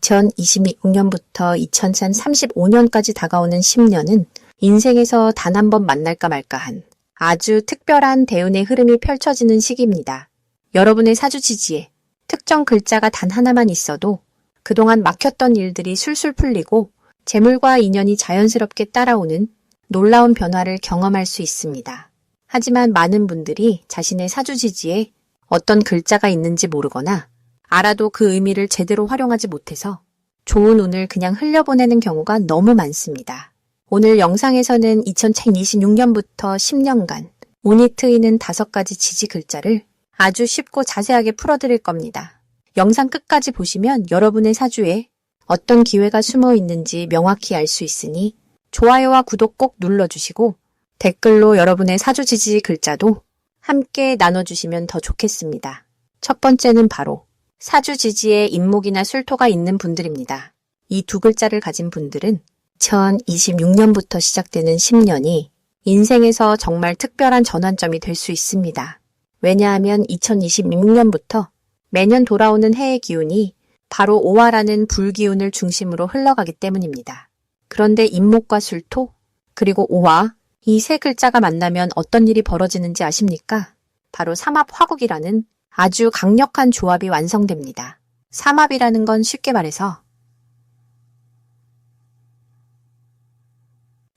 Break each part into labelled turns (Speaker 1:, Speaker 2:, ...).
Speaker 1: 2026년부터 2035년까지 다가오는 10년은 인생에서 단 한 번 만날까 말까한 아주 특별한 대운의 흐름이 펼쳐지는 시기입니다. 여러분의 사주지지에 특정 글자가 단 하나만 있어도 그동안 막혔던 일들이 술술 풀리고 재물과 인연이 자연스럽게 따라오는 놀라운 변화를 경험할 수 있습니다. 하지만 많은 분들이 자신의 사주지지에 어떤 글자가 있는지 모르거나 알아도 그 의미를 제대로 활용하지 못해서 좋은 운을 그냥 흘려보내는 경우가 너무 많습니다. 오늘 영상에서는 2026년부터 10년간 운이 트이는 5가지 지지 글자를 아주 쉽고 자세하게 풀어드릴 겁니다. 영상 끝까지 보시면 여러분의 사주에 어떤 기회가 숨어 있는지 명확히 알 수 있으니 좋아요와 구독 꼭 눌러주시고 댓글로 여러분의 사주 지지 글자도 함께 나눠주시면 더 좋겠습니다. 첫 번째는 바로 사주 지지에 인목이나 술토가 있는 분들입니다. 이 두 글자를 가진 분들은 2026년부터 시작되는 10년이 인생에서 정말 특별한 전환점이 될 수 있습니다. 왜냐하면 2026년부터 매년 돌아오는 해의 기운이 바로 오화라는 불기운을 중심으로 흘러가기 때문입니다. 그런데 인목과 술토, 그리고 오화, 이 세 글자가 만나면 어떤 일이 벌어지는지 아십니까? 바로 삼합화국이라는 아주 강력한 조합이 완성됩니다. 삼합이라는 건 쉽게 말해서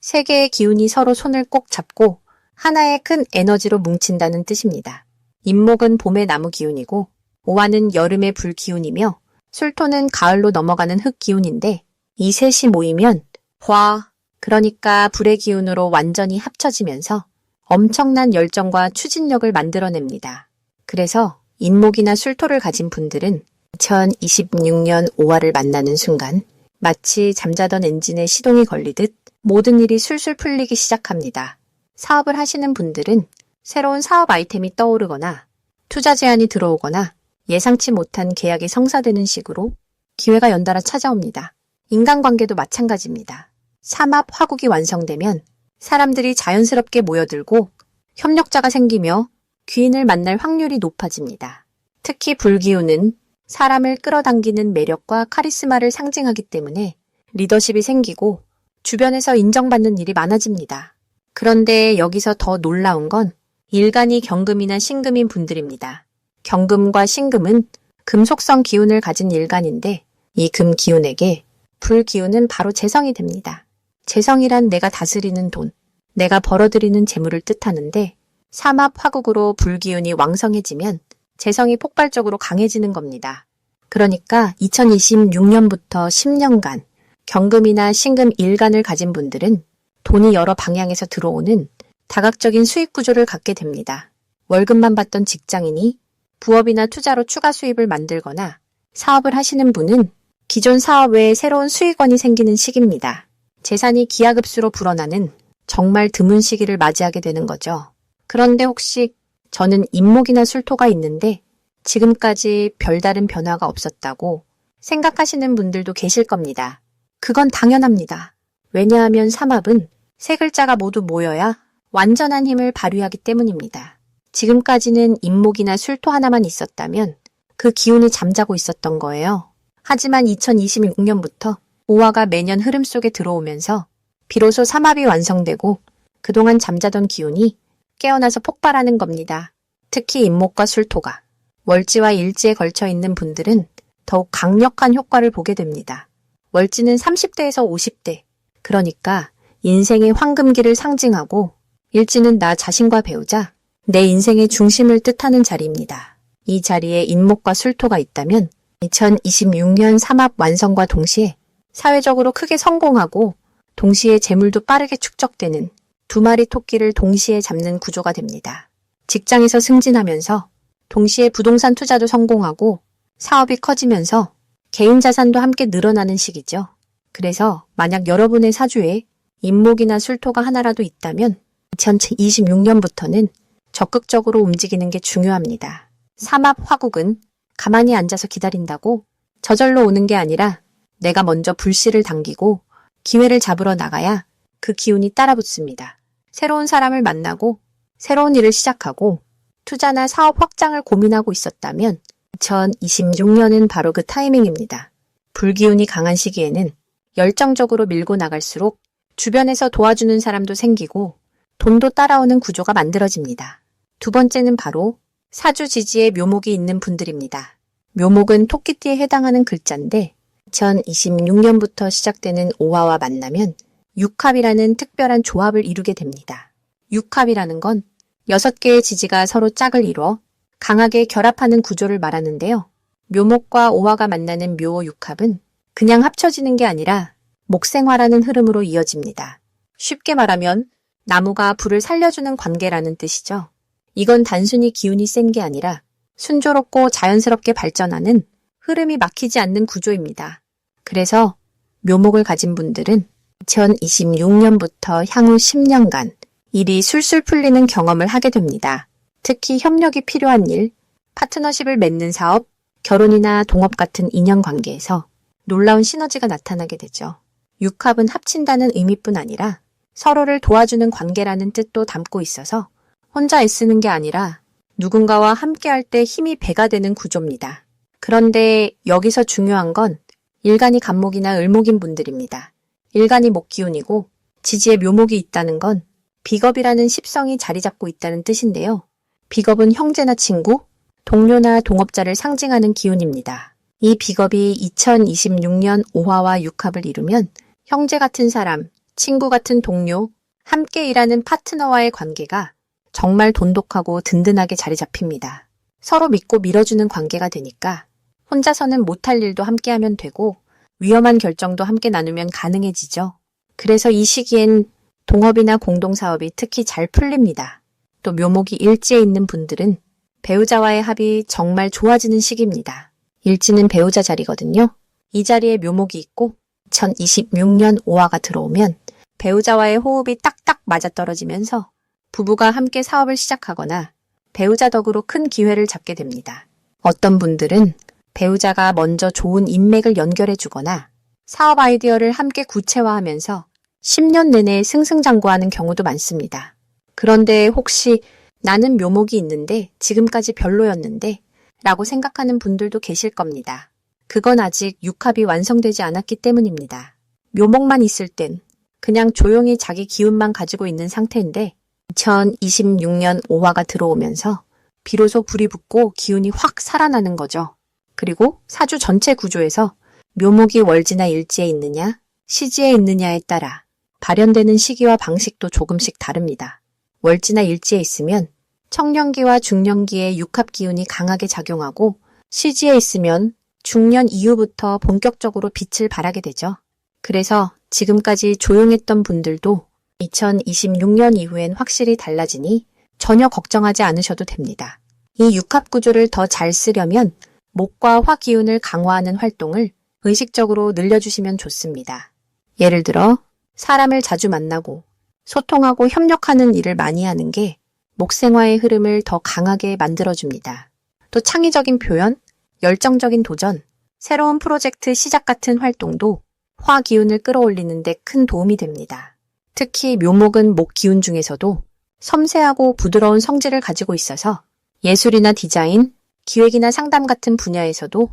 Speaker 1: 세 개의 기운이 서로 손을 꼭 잡고 하나의 큰 에너지로 뭉친다는 뜻입니다. 인목은 봄의 나무 기운이고 오화는 여름의 불 기운이며 술토는 가을로 넘어가는 흙 기운인데 이 셋이 모이면 화, 그러니까 불의 기운으로 완전히 합쳐지면서 엄청난 열정과 추진력을 만들어냅니다. 그래서 인목이나 술토를 가진 분들은 2026년 5화를 만나는 순간 마치 잠자던 엔진에 시동이 걸리듯 모든 일이 술술 풀리기 시작합니다. 사업을 하시는 분들은 새로운 사업 아이템이 떠오르거나 투자 제안이 들어오거나 예상치 못한 계약이 성사되는 식으로 기회가 연달아 찾아옵니다. 인간관계도 마찬가지입니다. 삼합 화국이 완성되면 사람들이 자연스럽게 모여들고 협력자가 생기며 귀인을 만날 확률이 높아집니다. 특히 불기운은 사람을 끌어당기는 매력과 카리스마를 상징하기 때문에 리더십이 생기고 주변에서 인정받는 일이 많아집니다. 그런데 여기서 더 놀라운 건 일간이 경금이나 신금인 분들입니다. 경금과 신금은 금속성 기운을 가진 일간인데 이 금 기운에게 불 기운은 바로 재성이 됩니다. 재성이란 내가 다스리는 돈, 내가 벌어들이는 재물을 뜻하는데 삼합 화국으로 불 기운이 왕성해지면 재성이 폭발적으로 강해지는 겁니다. 그러니까 2026년부터 10년간 경금이나 신금 일간을 가진 분들은 돈이 여러 방향에서 들어오는 다각적인 수익 구조를 갖게 됩니다. 월급만 받던 직장인이 부업이나 투자로 추가 수입을 만들거나 사업을 하시는 분은 기존 사업 외에 새로운 수익원이 생기는 시기입니다. 재산이 기하급수로 불어나는 정말 드문 시기를 맞이하게 되는 거죠. 그런데 혹시 저는 인목이나 술토가 있는데 지금까지 별다른 변화가 없었다고 생각하시는 분들도 계실 겁니다. 그건 당연합니다. 왜냐하면 삼합은 세 글자가 모두 모여야 완전한 힘을 발휘하기 때문입니다. 지금까지는 인목이나 술토 하나만 있었다면 그 기운이 잠자고 있었던 거예요. 하지만 2026년부터 오화가 매년 흐름 속에 들어오면서 비로소 삼합이 완성되고 그동안 잠자던 기운이 깨어나서 폭발하는 겁니다. 특히 인목과 술토가 월지와 일지에 걸쳐 있는 분들은 더욱 강력한 효과를 보게 됩니다. 월지는 30대에서 50대, 그러니까 인생의 황금기를 상징하고 일지는 나 자신과 배우자, 내 인생의 중심을 뜻하는 자리입니다. 이 자리에 인목과 술토가 있다면 2026년 삼합 완성과 동시에 사회적으로 크게 성공하고 동시에 재물도 빠르게 축적되는 두 마리 토끼를 동시에 잡는 구조가 됩니다. 직장에서 승진하면서 동시에 부동산 투자도 성공하고 사업이 커지면서 개인 자산도 함께 늘어나는 시기죠. 그래서 만약 여러분의 사주에 인목이나 술토가 하나라도 있다면 2026년부터는 적극적으로 움직이는 게 중요합니다. 삼합 화국은 가만히 앉아서 기다린다고 저절로 오는 게 아니라 내가 먼저 불씨를 당기고 기회를 잡으러 나가야 그 기운이 따라붙습니다. 새로운 사람을 만나고 새로운 일을 시작하고 투자나 사업 확장을 고민하고 있었다면 2026년은 바로 그 타이밍입니다. 불기운이 강한 시기에는 열정적으로 밀고 나갈수록 주변에서 도와주는 사람도 생기고 돈도 따라오는 구조가 만들어집니다. 두 번째는 바로 사주지지에 묘목이 있는 분들입니다. 묘목은 토끼띠에 해당하는 글자인데 2026년부터 시작되는 오화와 만나면 육합이라는 특별한 조합을 이루게 됩니다. 육합이라는 건 6개의 지지가 서로 짝을 이루어 강하게 결합하는 구조를 말하는데요. 묘목과 오화가 만나는 묘육합은 그냥 합쳐지는 게 아니라 목생화라는 흐름으로 이어집니다. 쉽게 말하면 나무가 불을 살려주는 관계라는 뜻이죠. 이건 단순히 기운이 센 게 아니라 순조롭고 자연스럽게 발전하는 흐름이 막히지 않는 구조입니다. 그래서 묘목을 가진 분들은 2026년부터 향후 10년간 일이 술술 풀리는 경험을 하게 됩니다. 특히 협력이 필요한 일, 파트너십을 맺는 사업, 결혼이나 동업 같은 인연관계에서 놀라운 시너지가 나타나게 되죠. 육합은 합친다는 의미뿐 아니라 서로를 도와주는 관계라는 뜻도 담고 있어서 혼자 애쓰는 게 아니라 누군가와 함께할 때 힘이 배가 되는 구조입니다. 그런데 여기서 중요한 건 일간이 간목이나 을목인 분들입니다. 일간이 목기운이고 지지에 묘목이 있다는 건 비겁이라는 십성이 자리 잡고 있다는 뜻인데요. 비겁은 형제나 친구, 동료나 동업자를 상징하는 기운입니다. 이 비겁이 2026년 오화와 육합을 이루면 형제 같은 사람, 친구 같은 동료, 함께 일하는 파트너와의 관계가 정말 돈독하고 든든하게 자리 잡힙니다. 서로 믿고 밀어주는 관계가 되니까 혼자서는 못할 일도 함께 하면 되고 위험한 결정도 함께 나누면 가능해지죠. 그래서 이 시기엔 동업이나 공동사업이 특히 잘 풀립니다. 또 묘목이 일지에 있는 분들은 배우자와의 합이 정말 좋아지는 시기입니다. 일지는 배우자 자리거든요. 이 자리에 묘목이 있고 2026년 오화가 들어오면 배우자와의 호흡이 딱딱 맞아떨어지면서 부부가 함께 사업을 시작하거나 배우자 덕으로 큰 기회를 잡게 됩니다. 어떤 분들은 배우자가 먼저 좋은 인맥을 연결해 주거나 사업 아이디어를 함께 구체화하면서 10년 내내 승승장구하는 경우도 많습니다. 그런데 혹시 나는 묘목이 있는데 지금까지 별로였는데 라고 생각하는 분들도 계실 겁니다. 그건 아직 육합이 완성되지 않았기 때문입니다. 묘목만 있을 땐 그냥 조용히 자기 기운만 가지고 있는 상태인데 2026년 오화가 들어오면서 비로소 불이 붙고 기운이 확 살아나는 거죠. 그리고 사주 전체 구조에서 묘목이 월지나 일지에 있느냐, 시지에 있느냐에 따라 발현되는 시기와 방식도 조금씩 다릅니다. 월지나 일지에 있으면 청년기와 중년기에 육합 기운이 강하게 작용하고 시지에 있으면 중년 이후부터 본격적으로 빛을 발하게 되죠. 그래서 지금까지 조용했던 분들도 2026년 이후엔 확실히 달라지니 전혀 걱정하지 않으셔도 됩니다. 이 육합 구조를 더 잘 쓰려면 목과 화 기운을 강화하는 활동을 의식적으로 늘려주시면 좋습니다. 예를 들어 사람을 자주 만나고 소통하고 협력하는 일을 많이 하는 게 목생화의 흐름을 더 강하게 만들어줍니다. 또 창의적인 표현, 열정적인 도전, 새로운 프로젝트 시작 같은 활동도 화 기운을 끌어올리는 데 큰 도움이 됩니다. 특히 묘목은 목 기운 중에서도 섬세하고 부드러운 성질을 가지고 있어서 예술이나 디자인, 기획이나 상담 같은 분야에서도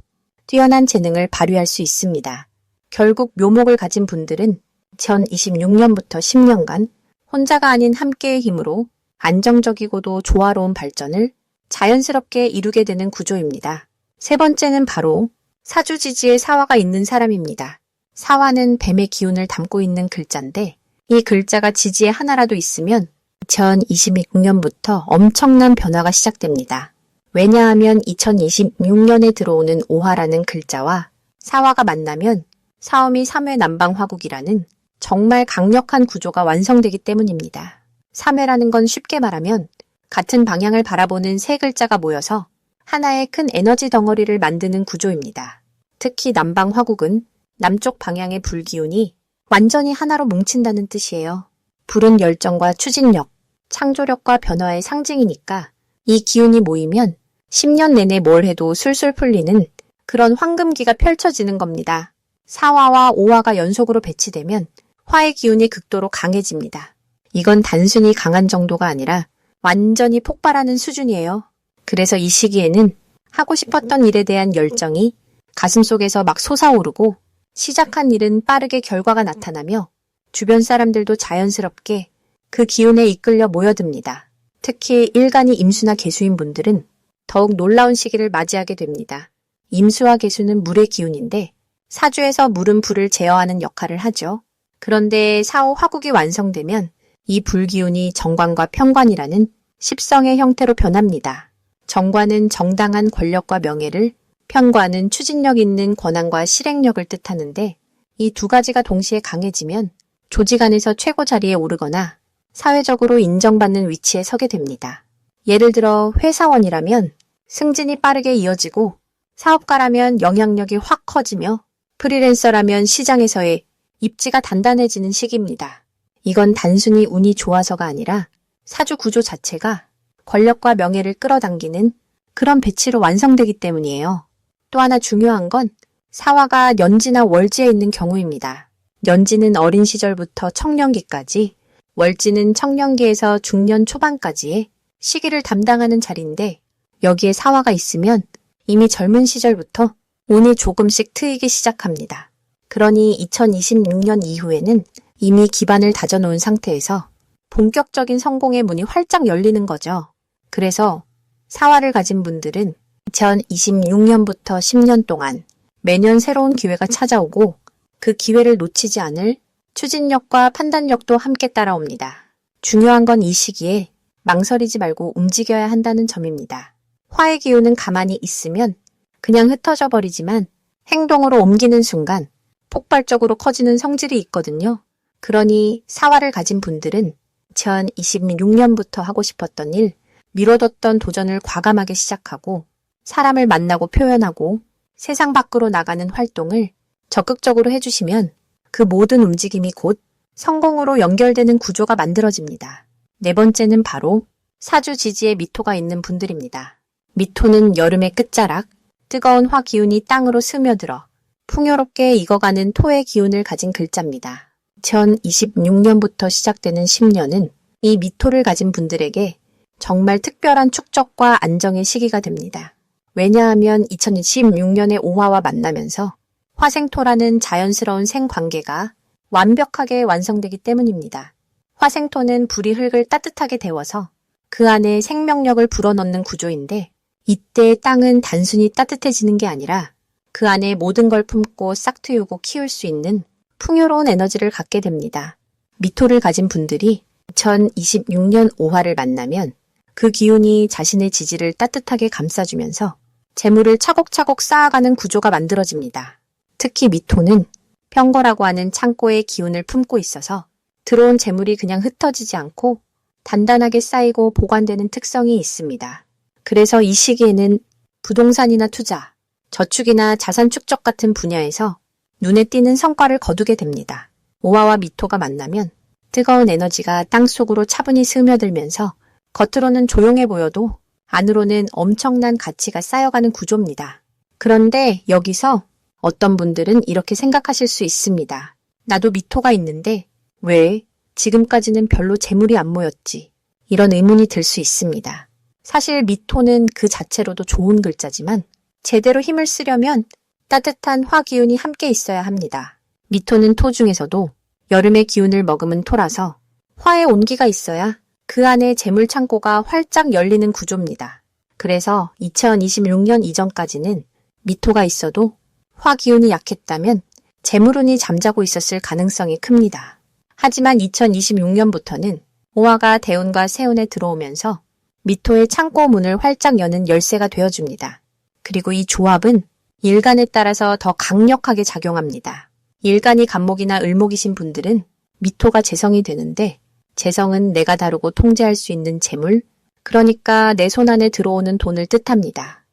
Speaker 1: 뛰어난 재능을 발휘할 수 있습니다. 결국 묘목을 가진 분들은 2026년부터 10년간 혼자가 아닌 함께의 힘으로 안정적이고도 조화로운 발전을 자연스럽게 이루게 되는 구조입니다. 세 번째는 바로 사주지지에 사화가 있는 사람입니다. 사화는 뱀의 기운을 담고 있는 글자인데 이 글자가 지지에 하나라도 있으면 2026년부터 엄청난 변화가 시작됩니다. 왜냐하면 2026년에 들어오는 오화라는 글자와 사화가 만나면 사오미 3회 남방화국이라는 정말 강력한 구조가 완성되기 때문입니다. 3회라는 건 쉽게 말하면 같은 방향을 바라보는 세 글자가 모여서 하나의 큰 에너지 덩어리를 만드는 구조입니다. 특히 남방화국은 남쪽 방향의 불기운이 완전히 하나로 뭉친다는 뜻이에요. 불은 열정과 추진력, 창조력과 변화의 상징이니까 이 기운이 모이면 10년 내내 뭘 해도 술술 풀리는 그런 황금기가 펼쳐지는 겁니다. 사화와 오화가 연속으로 배치되면 화의 기운이 극도로 강해집니다. 이건 단순히 강한 정도가 아니라 완전히 폭발하는 수준이에요. 그래서 이 시기에는 하고 싶었던 일에 대한 열정이 가슴속에서 막 솟아오르고 시작한 일은 빠르게 결과가 나타나며 주변 사람들도 자연스럽게 그 기운에 이끌려 모여듭니다. 특히 일간이 임수나 개수인 분들은 더욱 놀라운 시기를 맞이하게 됩니다. 임수와 개수는 물의 기운인데 사주에서 물은 불을 제어하는 역할을 하죠. 그런데 사후 화국이 완성되면 이 불기운이 정관과 편관이라는 십성의 형태로 변합니다. 정관은 정당한 권력과 명예를, 편관은 추진력 있는 권한과 실행력을 뜻하는데 이 두 가지가 동시에 강해지면 조직 안에서 최고 자리에 오르거나 사회적으로 인정받는 위치에 서게 됩니다. 예를 들어 회사원이라면 승진이 빠르게 이어지고 사업가라면 영향력이 확 커지며 프리랜서라면 시장에서의 입지가 단단해지는 시기입니다. 이건 단순히 운이 좋아서가 아니라 사주 구조 자체가 권력과 명예를 끌어당기는 그런 배치로 완성되기 때문이에요. 또 하나 중요한 건 사화가 년지나 월지에 있는 경우입니다. 년지는 어린 시절부터 청년기까지, 월지는 청년기에서 중년 초반까지의 시기를 담당하는 자리인데 여기에 사화가 있으면 이미 젊은 시절부터 운이 조금씩 트이기 시작합니다. 그러니 2026년 이후에는 이미 기반을 다져놓은 상태에서 본격적인 성공의 문이 활짝 열리는 거죠. 그래서 사화를 가진 분들은 2026년부터 10년 동안 매년 새로운 기회가 찾아오고 그 기회를 놓치지 않을 추진력과 판단력도 함께 따라옵니다. 중요한 건 이 시기에 망설이지 말고 움직여야 한다는 점입니다. 화의 기운은 가만히 있으면 그냥 흩어져 버리지만 행동으로 옮기는 순간 폭발적으로 커지는 성질이 있거든요. 그러니 사화를 가진 분들은 2026년부터 하고 싶었던 일, 미뤄뒀던 도전을 과감하게 시작하고 사람을 만나고 표현하고 세상 밖으로 나가는 활동을 적극적으로 해주시면 그 모든 움직임이 곧 성공으로 연결되는 구조가 만들어집니다. 네 번째는 바로 사주 지지에 미토가 있는 분들입니다. 미토는 여름의 끝자락, 뜨거운 화 기운이 땅으로 스며들어 풍요롭게 익어가는 토의 기운을 가진 글자입니다. 2026년부터 시작되는 10년은 이 미토를 가진 분들에게 정말 특별한 축적과 안정의 시기가 됩니다. 왜냐하면 2026년의 오화와 만나면서 화생토라는 자연스러운 생관계가 완벽하게 완성되기 때문입니다. 화생토는 불이 흙을 따뜻하게 데워서 그 안에 생명력을 불어넣는 구조인데 이때 땅은 단순히 따뜻해지는 게 아니라 그 안에 모든 걸 품고 싹트이고 키울 수 있는 풍요로운 에너지를 갖게 됩니다. 미토를 가진 분들이 2026년 오화를 만나면 그 기운이 자신의 지지를 따뜻하게 감싸주면서 재물을 차곡차곡 쌓아가는 구조가 만들어집니다. 특히 미토는 편거라고 하는 창고의 기운을 품고 있어서 들어온 재물이 그냥 흩어지지 않고 단단하게 쌓이고 보관되는 특성이 있습니다. 그래서 이 시기에는 부동산이나 투자, 저축이나 자산 축적 같은 분야에서 눈에 띄는 성과를 거두게 됩니다. 오화와 미토가 만나면 뜨거운 에너지가 땅속으로 차분히 스며들면서 겉으로는 조용해 보여도 안으로는 엄청난 가치가 쌓여가는 구조입니다. 그런데 여기서 어떤 분들은 이렇게 생각하실 수 있습니다. 나도 미토가 있는데 왜 지금까지는 별로 재물이 안 모였지? 이런 의문이 들 수 있습니다. 사실 미토는 그 자체로도 좋은 글자지만 제대로 힘을 쓰려면 따뜻한 화 기운이 함께 있어야 합니다. 미토는 토 중에서도 여름의 기운을 머금은 토라서 화의 온기가 있어야 그 안에 재물 창고가 활짝 열리는 구조입니다. 그래서 2026년 이전까지는 미토가 있어도 화 기운이 약했다면 재물운이 잠자고 있었을 가능성이 큽니다. 하지만 2026년부터는 오화가 대운과 세운에 들어오면서 미토의 창고 문을 활짝 여는 열쇠가 되어줍니다. 그리고 이 조합은 일간에 따라서 더 강력하게 작용합니다. 일간이 간목이나 을목이신 분들은 미토가 재성이 되는데 재성은 내가 다루고 통제할 수 있는 재물, 그러니까 내 손 안에 들어오는 돈을 뜻합니다.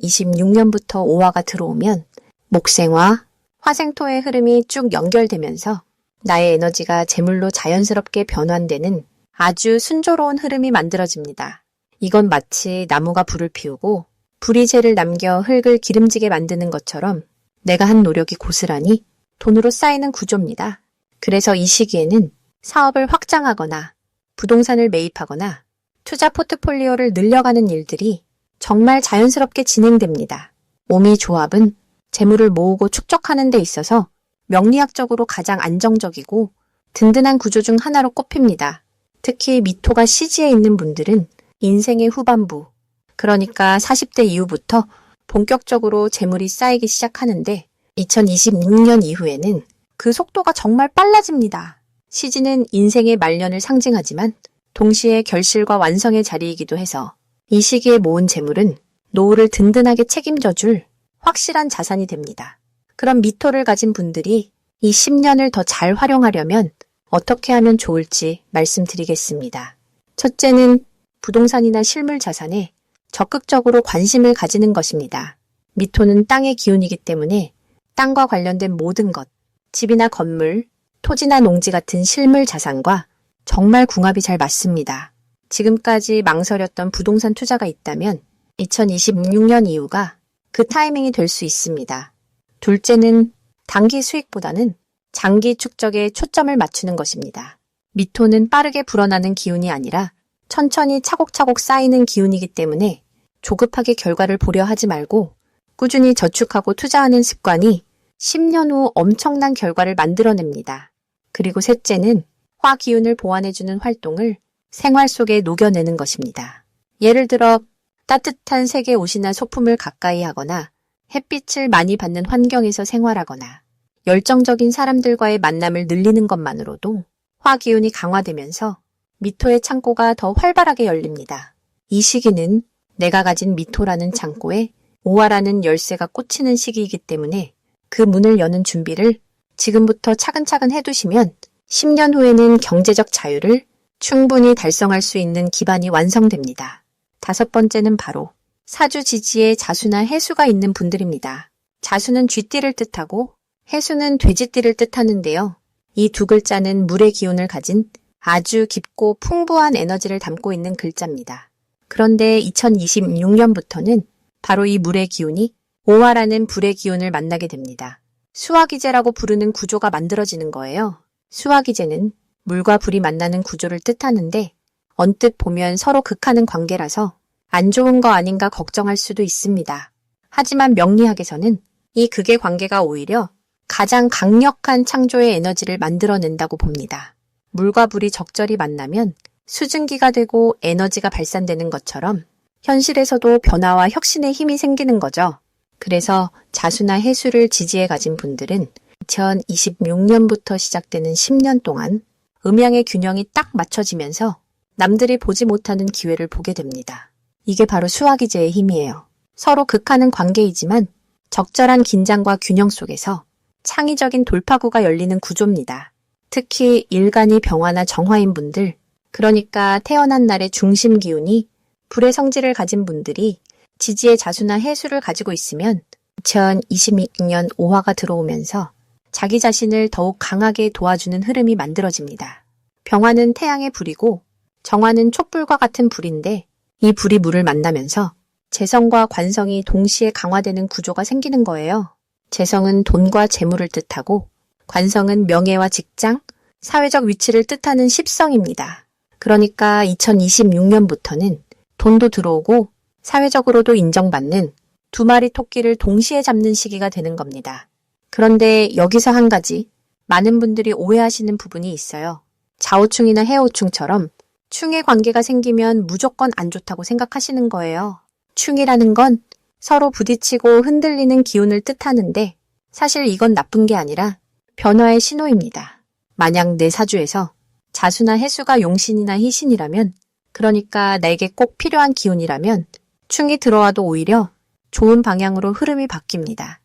Speaker 1: 2026년부터 오화가 들어오면 목생화, 화생토의 흐름이 쭉 연결되면서 나의 에너지가 재물로 자연스럽게 변환되는 아주 순조로운 흐름이 만들어집니다. 이건 마치 나무가 불을 피우고 불이 재를 남겨 흙을 기름지게 만드는 것처럼 내가 한 노력이 고스란히 돈으로 쌓이는 구조입니다. 그래서 이 시기에는 사업을 확장하거나 부동산을 매입하거나 투자 포트폴리오를 늘려가는 일들이 정말 자연스럽게 진행됩니다. 오미 조합은 재물을 모으고 축적하는 데 있어서 명리학적으로 가장 안정적이고 든든한 구조 중 하나로 꼽힙니다. 특히 미토가 시지에 있는 분들은 인생의 후반부, 그러니까 40대 이후부터 본격적으로 재물이 쌓이기 시작하는데 2026년 이후에는 그 속도가 정말 빨라집니다. 시지는 인생의 말년을 상징하지만 동시에 결실과 완성의 자리이기도 해서 이 시기에 모은 재물은 노후를 든든하게 책임져 줄 확실한 자산이 됩니다. 그럼 미토를 가진 분들이 이 10년을 더 잘 활용하려면 어떻게 하면 좋을지 말씀드리겠습니다. 첫째는 부동산이나 실물 자산에 적극적으로 관심을 가지는 것입니다. 미토는 땅의 기운이기 때문에 땅과 관련된 모든 것, 집이나 건물, 토지나 농지 같은 실물 자산과 정말 궁합이 잘 맞습니다. 지금까지 망설였던 부동산 투자가 있다면 2026년 이후가 그 타이밍이 될 수 있습니다. 둘째는 단기 수익보다는 장기 축적에 초점을 맞추는 것입니다. 미토는 빠르게 불어나는 기운이 아니라 천천히 차곡차곡 쌓이는 기운이기 때문에 조급하게 결과를 보려 하지 말고 꾸준히 저축하고 투자하는 습관이 10년 후 엄청난 결과를 만들어냅니다. 그리고 셋째는 화 기운을 보완해주는 활동을 생활 속에 녹여내는 것입니다. 예를 들어 따뜻한 색의 옷이나 소품을 가까이 하거나 햇빛을 많이 받는 환경에서 생활하거나 열정적인 사람들과의 만남을 늘리는 것만으로도 화 기운이 강화되면서 미토의 창고가 더 활발하게 열립니다. 이 시기는 내가 가진 미토라는 창고에 오화라는 열쇠가 꽂히는 시기이기 때문에 그 문을 여는 준비를 지금부터 차근차근 해두시면 10년 후에는 경제적 자유를 충분히 달성할 수 있는 기반이 완성됩니다. 다섯 번째는 바로 사주지지에 자수나 해수가 있는 분들입니다. 자수는 쥐띠를 뜻하고 해수는 돼지띠를 뜻하는데요. 이 두 글자는 물의 기운을 가진 아주 깊고 풍부한 에너지를 담고 있는 글자입니다. 그런데 2026년부터는 바로 이 물의 기운이 오화라는 불의 기운을 만나게 됩니다. 수화기제라고 부르는 구조가 만들어지는 거예요. 수화기제는 물과 불이 만나는 구조를 뜻하는데 언뜻 보면 서로 극하는 관계라서 안 좋은 거 아닌가 걱정할 수도 있습니다. 하지만 명리학에서는 이 극의 관계가 오히려 가장 강력한 창조의 에너지를 만들어낸다고 봅니다. 물과 불이 적절히 만나면 수증기가 되고 에너지가 발산되는 것처럼 현실에서도 변화와 혁신의 힘이 생기는 거죠. 그래서 자수나 해수를 지지해 가진 분들은 2026년부터 시작되는 10년 동안 음양의 균형이 딱 맞춰지면서 남들이 보지 못하는 기회를 보게 됩니다. 이게 바로 수화기제의 힘이에요. 서로 극하는 관계이지만 적절한 긴장과 균형 속에서 창의적인 돌파구가 열리는 구조입니다. 특히 일간이 병화나 정화인 분들, 그러니까 태어난 날의 중심 기운이 불의 성질을 가진 분들이 지지의 자수나 해수를 가지고 있으면 2026년 오화가 들어오면서 자기 자신을 더욱 강하게 도와주는 흐름이 만들어집니다. 병화는 태양의 불이고 정화는 촛불과 같은 불인데 이 불이 물을 만나면서 재성과 관성이 동시에 강화되는 구조가 생기는 거예요. 재성은 돈과 재물을 뜻하고 관성은 명예와 직장, 사회적 위치를 뜻하는 십성입니다. 그러니까 2026년부터는 돈도 들어오고 사회적으로도 인정받는 두 마리 토끼를 동시에 잡는 시기가 되는 겁니다. 그런데 여기서 한 가지 많은 분들이 오해하시는 부분이 있어요. 좌우충이나 해오충처럼 충의 관계가 생기면 무조건 안 좋다고 생각하시는 거예요. 충이라는 건 서로 부딪히고 흔들리는 기운을 뜻하는데 사실 이건 나쁜 게 아니라 변화의 신호입니다. 만약 내 사주에서 자수나 해수가 용신이나 희신이라면, 그러니까 내게 꼭 필요한 기운이라면 충이 들어와도 오히려 좋은 방향으로 흐름이 바뀝니다.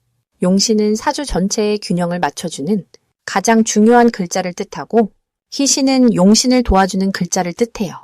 Speaker 1: 용신은 사주 전체의 균형을 맞춰주는 가장 중요한 글자를 뜻하고 희신은 용신을 도와주는 글자를 뜻해요.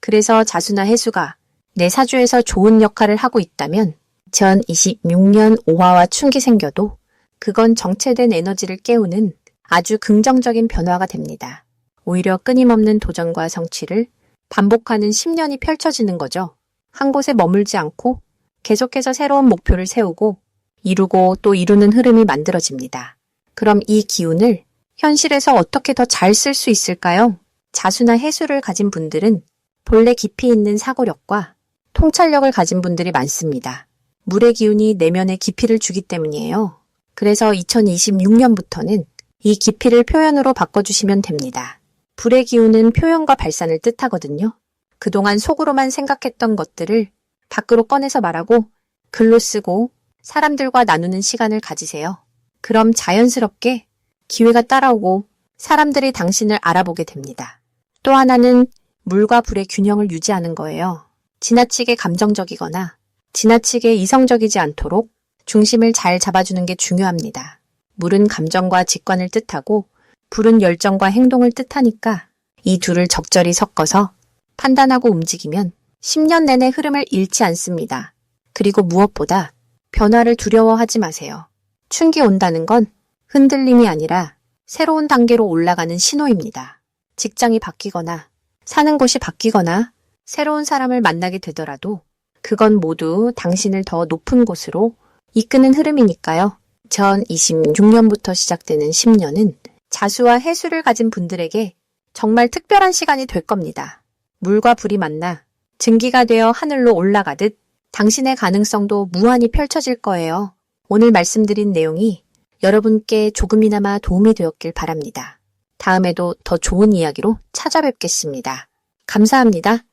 Speaker 1: 그래서 자수나 해수가 내 사주에서 좋은 역할을 하고 있다면 2026년 오화와 충기 생겨도 그건 정체된 에너지를 깨우는 아주 긍정적인 변화가 됩니다. 오히려 끊임없는 도전과 성취를 반복하는 10년이 펼쳐지는 거죠. 한 곳에 머물지 않고 계속해서 새로운 목표를 세우고 이루고 또 이루는 흐름이 만들어집니다. 그럼 이 기운을 현실에서 어떻게 더 잘 쓸 수 있을까요? 자수나 해수를 가진 분들은 본래 깊이 있는 사고력과 통찰력을 가진 분들이 많습니다. 물의 기운이 내면에 깊이를 주기 때문이에요. 그래서 2026년부터는 이 깊이를 표현으로 바꿔주시면 됩니다. 불의 기운은 표현과 발산을 뜻하거든요. 그동안 속으로만 생각했던 것들을 밖으로 꺼내서 말하고 글로 쓰고 사람들과 나누는 시간을 가지세요. 그럼 자연스럽게 기회가 따라오고 사람들이 당신을 알아보게 됩니다. 또 하나는 물과 불의 균형을 유지하는 거예요. 지나치게 감정적이거나 지나치게 이성적이지 않도록 중심을 잘 잡아주는 게 중요합니다. 물은 감정과 직관을 뜻하고 불은 열정과 행동을 뜻하니까 이 둘을 적절히 섞어서 판단하고 움직이면 10년 내내 흐름을 잃지 않습니다. 그리고 무엇보다 변화를 두려워하지 마세요. 춘기 온다는 건 흔들림이 아니라 새로운 단계로 올라가는 신호입니다. 직장이 바뀌거나 사는 곳이 바뀌거나 새로운 사람을 만나게 되더라도 그건 모두 당신을 더 높은 곳으로 이끄는 흐름이니까요. 2026년부터 시작되는 10년은 자수와 해수를 가진 분들에게 정말 특별한 시간이 될 겁니다. 물과 불이 만나 증기가 되어 하늘로 올라가듯 당신의 가능성도 무한히 펼쳐질 거예요. 오늘 말씀드린 내용이 여러분께 조금이나마 도움이 되었길 바랍니다. 다음에도 더 좋은 이야기로 찾아뵙겠습니다. 감사합니다.